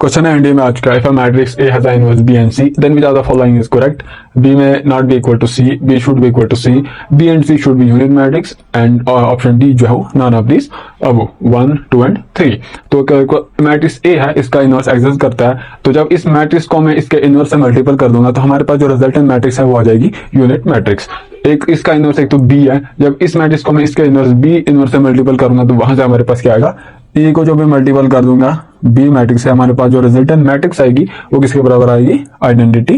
Question है India में आज का, if a matrix A has a inverse B and C then which are the following is correct. B may not be equal to C, B should be equal to C, B and C should be unit matrix and option D जो है none of this अब 1 2 and 3। तो matrix A है, इसका inverse exist करता है, तो जब इस मैट्रिक्स को मैं इसके इनवर्स से मल्टीपल कर दूंगा तो हमारे पास जो रिजल्टेंट मैट्रिक्स है वो आ जाएगी यूनिट मैट्रिक्स। एक इसका इनवर्स एक तो बी है, जब इस मैट्रिक्स को मैं इसके इनवर्स बी इनवर्स से मल्टीपल करूंगा तो वहां से हमारे पास क्या आएगा, ए को जो मैं मल्टीपल कर दूंगा बी मैट्रिक्स से हमारे पास जो रिजल्टेंट मैट्रिक्स आएगी वो किसके बराबर आएगी, आइडेंटिटी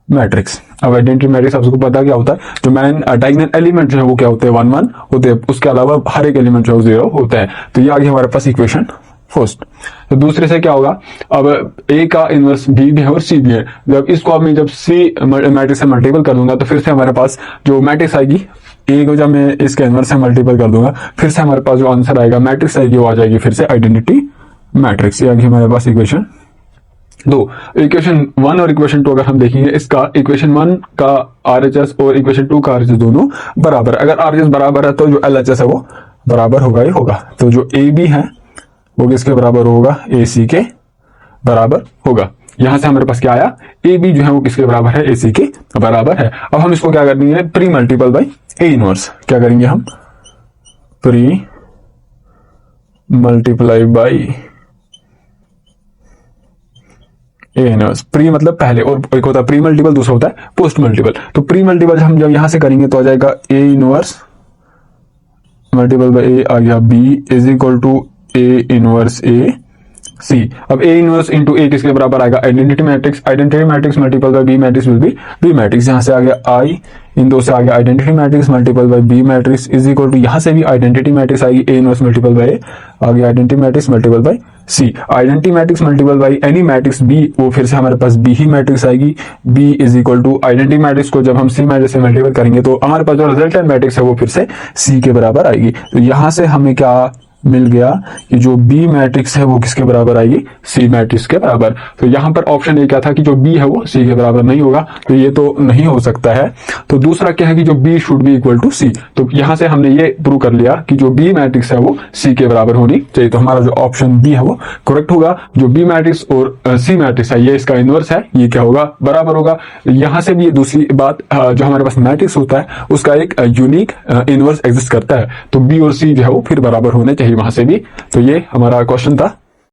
मैट्रिक्स। अब आइडेंटिटी मैट्रिक्स आपको पता क्या होता है, जो मैन डायगोनल एलिमेंट जो है वो क्या होते हैं 1 1 होते हैं, उसके अलावा हर एक एलिमेंट जो है 0 होता है। तो ये आ गया हमारे पास इक्वेशन फर्स्ट। तो दूसरे से क्या होगा, अब ए का इनवर्स बी भी है और सी भी है, जब इसको अब मैं जब सी मैट्रिक्स से मल्टीपल कर दूंगा तो फिर से हमारे पास जो मैट्रिक्स आएगी ए को जब मैं इसके इनवर्स से मल्टीपल कर दूंगा फिर से हमारे पास जो आंसर आएगा मैट्रिक्स आएगी वो आ जाएगी फिर से आइडेंटिटी मैट्रिक्स। ये आ गई हमारे पास इक्वेशन 2। इक्वेशन 1 और इक्वेशन 2 अगर हम देखेंगे, इसका इक्वेशन 1 का आरएचएस और इक्वेशन 2 का आरएचएस दोनों बराबर, अगर आरएचएस बराबर है तो जो एलएचएस है वो बराबर होगा ही होगा। तो जो ए बी है वो किसके बराबर होगा, ए सी के बराबर होगा। यहां से हमारे पास क्या आया, ए बी जो है वो किसके बराबर है, ए सी के बराबर है। अब हम इसको क्या करेंगे, pre multiple by A inverse. क्या करेंगे हम, pre multiply by A inverse. Pre मतलब पहले, और एक होता है प्री मल्टीपल, दूसरा होता है पोस्ट मल्टीपल। तो प्री मल्टीपल हम जब यहां से करेंगे तो आ जाएगा A inverse multiple by A आ गया B is equal to A inverse A C. अब ए इनवर्स इंटू ए किसके बराबर आएगा, identity matrix. Identity matrix multiple by B matrix will be B matrix. यहां से आ गया आई, इन दो से आ गया identity matrix multiple by B matrix is equal to, यहां से भी आइडेंटिटी मैट्रिक्स आएगी A inverse multiple by A, आ गया identity matrix multiple by C. Identity matrix multiple by any matrix B, वो फिर से हमारे पास बी ही मैट्रिक्स आएगी। B is equal to identity matrix को जब हम सी मैट्रिक्स से मल्टीपल करेंगे तो हमारे पास जो रिजल्टेंट मैट्रिक्स है वो फिर से सी के बराबर आएगी। तो यहां से हमें क्या मिल गया कि जो बी मैट्रिक्स है वो किसके बराबर आएगी, सी मैट्रिक्स के बराबर। तो यहां पर ऑप्शन ए क्या था कि जो बी है वो सी के बराबर नहीं होगा, तो ये तो नहीं हो सकता है। तो दूसरा क्या है कि जो B should be equal to C. तो यहां से हमने ये प्रूव कर लिया कि जो बी मैट्रिक्स है वो सी के बराबर होनी चाहिए। तो हमारा जो ऑप्शन बी है वो करेक्ट होगा। जो बी मैट्रिक्स और सी मैट्रिक्स है ये इसका इनवर्स है, ये क्या होगा, बराबर होगा। यहां से भी ये दूसरी बात, जो हमारे पास मैट्रिक्स होता है उसका एक यूनिक इनवर्स एग्जिस्ट करता है, तो बी और सी जो है वो फिर बराबर होने चाहिए वहां से भी। तो ये हमारा क्वेश्चन था।